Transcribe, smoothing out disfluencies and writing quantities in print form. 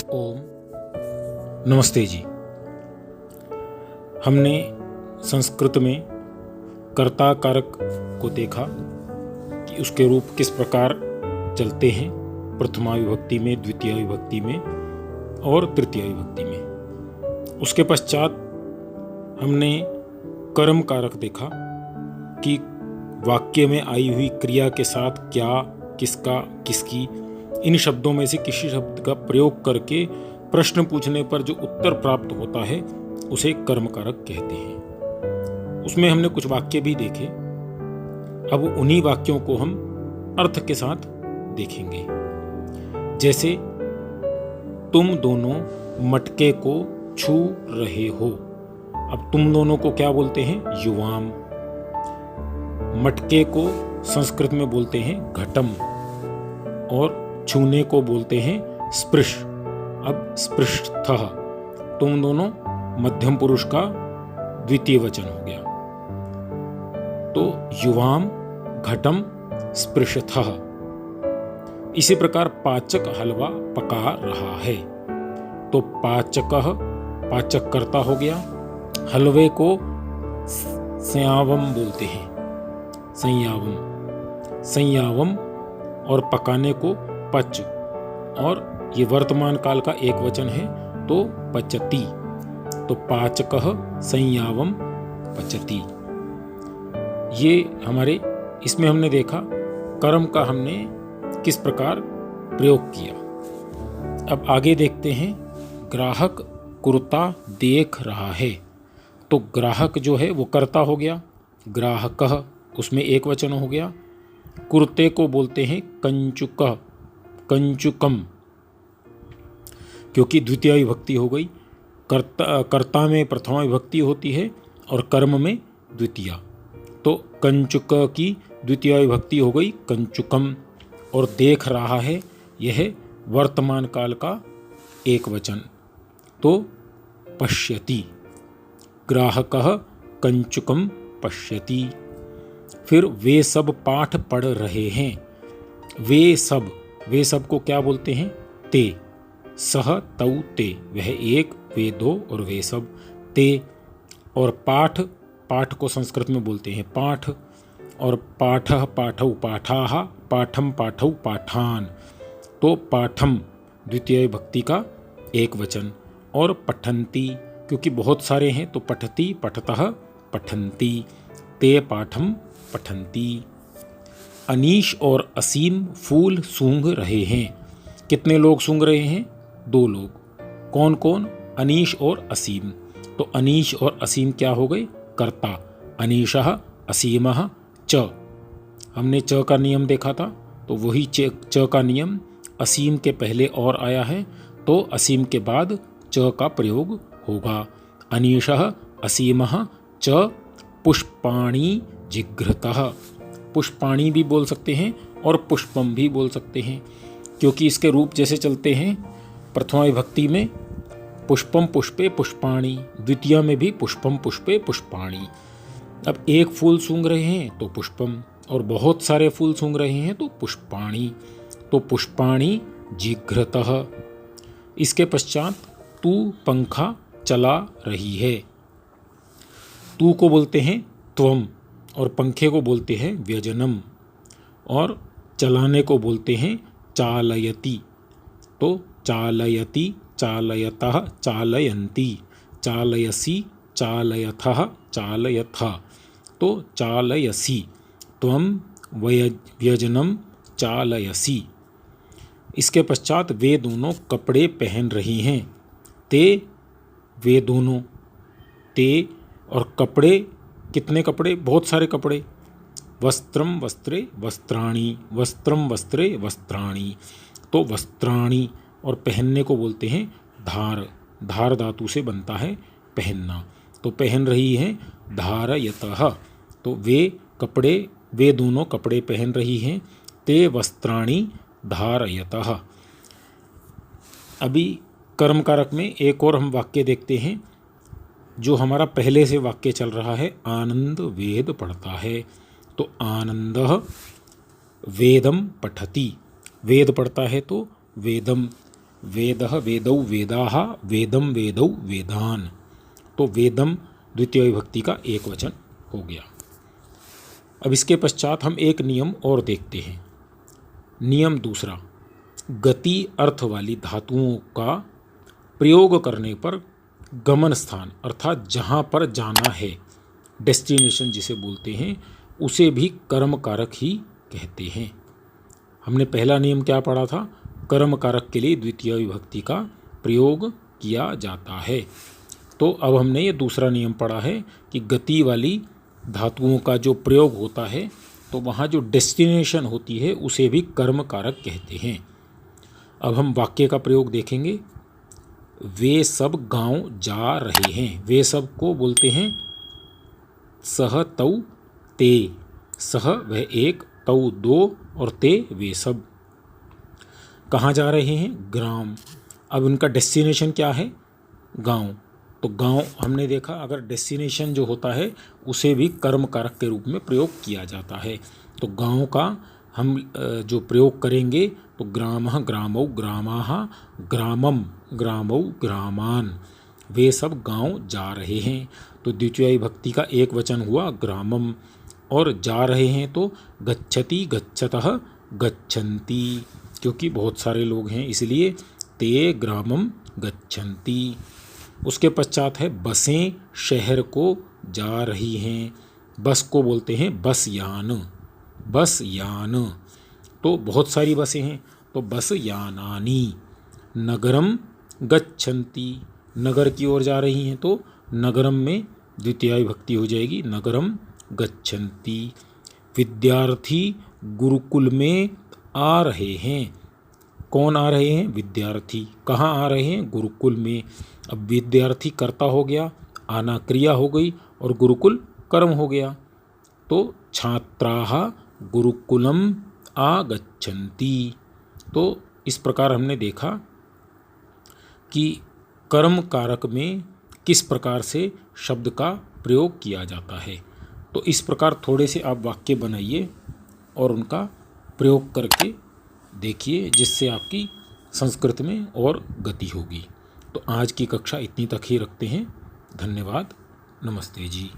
ओम नमस्ते जी। हमने संस्कृत में कर्ता कारक को देखा कि उसके रूप किस प्रकार चलते हैं, प्रथमा विभक्ति में, द्वितीय विभक्ति में और तृतीय विभक्ति में। उसके पश्चात हमने कर्म कारक देखा कि वाक्य में आई हुई क्रिया के साथ क्या, किसका, किसकी, इन शब्दों में से किसी शब्द का प्रयोग करके प्रश्न पूछने पर जो उत्तर प्राप्त होता है उसे कर्म कारक कहते हैं। उसमें हमने कुछ वाक्य भी देखे। अब उन्हीं वाक्यों को हम अर्थ के साथ देखेंगे। जैसे तुम दोनों मटके को छू रहे हो। अब तुम दोनों को क्या बोलते हैं? युवाम। मटके को संस्कृत में बोलते हैं घटम और छूने को बोलते हैं स्पृश। अब स्पृष्टः, तुम दोनों मध्यम पुरुष का द्वितीय वचन हो गया। तो युवाम घटम स्पृशतः। इसी प्रकार पाचक हलवा पका रहा है। तो पाचकः, पाचक कर्ता हो गया। हलवे को संयावम बोलते हैं, संयावम, संयावम, और पकाने को पच, और ये वर्तमान काल का एक वचन है तो पचती। तो पाचकः संयावम पचती। ये हमारे इसमें हमने देखा कर्म का हमने किस प्रकार प्रयोग किया। अब आगे देखते हैं। ग्राहक कुर्ता देख रहा है। तो ग्राहक जो है वो कर्ता हो गया, ग्राहकः उसमें एक वचन हो गया। कुर्ते को बोलते हैं कंचुकः, कंचुकम, क्योंकि द्वितीय विभक्ति हो गई। कर्ता में प्रथमा विभक्ति होती है और कर्म में द्वितीय। तो कंचुक की द्वितीय विभक्ति हो गई कंचुकम। और देख रहा है, यह वर्तमान काल का एक वचन तो पश्यति। ग्राहकः कंचुकम पश्यति। फिर वे सब पाठ पढ़ रहे हैं। वे सब को क्या बोलते हैं? ते। सह तौ ते, वह एक, वे दो और वे सब, ते। और पाठ, पाठ को संस्कृत में बोलते हैं पाठ। और पाठः पाठौ पाठाः, पाठम पाठौ पाठान। तो पाठम द्वितीय विभक्ति का एक वचन। और पठन्ति, क्योंकि बहुत सारे हैं तो पठति, पठतः, पठन्ति। ते पाठम पठन्ति। अनीश और असीम फूल सूंघ रहे हैं। कितने लोग सूंघ रहे हैं? दो लोग। कौन कौन? अनीश और असीम। तो अनीश और असीम क्या हो गए? कर्ता। अनीशः असीमः च। हमने च का नियम देखा था, तो वही च का नियम असीम के पहले और आया है, तो असीम के बाद च का प्रयोग होगा। अनीशः असीमः च पुष्पाणि जिघ्रतः। पुष्पाणि भी बोल सकते हैं और पुष्पम भी बोल सकते हैं, क्योंकि इसके रूप जैसे चलते हैं। प्रथमा विभक्ति में पुष्पम पुष्पे पुष्पाणि, द्वितीय में भी पुष्पम पुष्पे पुष्पाणि। अब एक फूल सूंघ रहे हैं तो पुष्पम, और बहुत सारे फूल सूंघ रहे हैं तो पुष्पाणि। तो पुष्पाणि जिघ्रतः। इसके पश्चात तू पंखा चला रही है। तू को बोलते हैं त्वम और पंखे को बोलते हैं व्यजनम, और चलाने को बोलते हैं चालयति। तो चालयति, चालयतः, चालयन्ति, चालयसि, चालयथः, चालयथा। तो चालयसि, त्वं व्यजनम चालयसि। इसके पश्चात वे दोनों कपड़े पहन रही हैं। ते, वे दोनों, ते। और कपड़े, कितने कपड़े? बहुत सारे कपड़े। वस्त्रम वस्त्रे वस्त्राणि, वस्त्रम वस्त्रे वस्त्राणि। तो वस्त्राणि, और पहनने को बोलते हैं धार। धार धातु से बनता है पहनना। तो पहन रही है धारयतः। तो वे कपड़े, वे दोनों कपड़े पहन रही हैं। ते वस्त्राणि धारयतः। अभी कर्म कारक में एक और हम वाक्य देखते हैं, जो हमारा पहले से वाक्य चल रहा है। आनंद वेद पढ़ता है। तो आनंदः वेदम पठति। वेद पढ़ता है तो वेदम। वेदः वेदौ वेदाः वेदम वेदौ वेदान। तो वेदम द्वितीय विभक्ति का एक वचन हो गया। अब इसके पश्चात हम एक नियम और देखते हैं। नियम दूसरा, गति अर्थ वाली धातुओं का प्रयोग करने पर गमन स्थान अर्थात जहाँ पर जाना है, डेस्टिनेशन जिसे बोलते हैं, उसे भी कर्म कारक ही कहते हैं। हमने पहला नियम क्या पढ़ा था? कर्म कारक के लिए द्वितीय विभक्ति का प्रयोग किया जाता है। तो अब हमने ये दूसरा नियम पढ़ा है कि गति वाली धातुओं का जो प्रयोग होता है तो वहाँ जो डेस्टिनेशन होती है उसे भी कर्म कारक कहते हैं। अब हम वाक्य का प्रयोग देखेंगे। वे सब गांव जा रहे हैं। वे सब को बोलते हैं सह तौ ते। सह वह एक, तौ दो और ते वे सब। कहाँ जा रहे हैं? ग्राम। अब उनका डेस्टिनेशन क्या है? गांव। तो गांव हमने देखा, अगर डेस्टिनेशन जो होता है उसे भी कर्म कारक के रूप में प्रयोग किया जाता है। तो गांव का हम जो प्रयोग करेंगे तो ग्रामः ग्रामौ ग्रामाः ग्रामम ग्रामौ ग्रामान। वे सब गांव जा रहे हैं। तो द्वितीय विभक्ति का एक वचन हुआ ग्रामम, और जा रहे हैं तो गच्छति गच्छतः गच्छन्ति, क्योंकि बहुत सारे लोग हैं इसलिए ते ग्रामम गच्छन्ति। उसके पश्चात है बसें शहर को जा रही हैं। बस को बोलते हैं बस यान। बस यान, तो बहुत सारी बसें हैं तो बस यानानी। नगरम गच्छन्ति, नगर की ओर जा रही हैं तो नगरम में द्वितीय विभक्ति हो जाएगी नगरम गच्छन्ति। विद्यार्थी गुरुकुल में आ रहे हैं। कौन आ रहे हैं? विद्यार्थी। कहाँ आ रहे हैं? गुरुकुल में। अब विद्यार्थी कर्ता हो गया, आना क्रिया हो गई और गुरुकुल कर्म हो गया। तो छात्राः गुरुकुलम आगच्छन्ति। तो इस प्रकार हमने देखा कि कर्म कारक में किस प्रकार से शब्द का प्रयोग किया जाता है। तो इस प्रकार थोड़े से आप वाक्य बनाइए और उनका प्रयोग करके देखिए, जिससे आपकी संस्कृत में और गति होगी। तो आज की कक्षा इतनी तक ही रखते हैं। धन्यवाद। नमस्ते जी।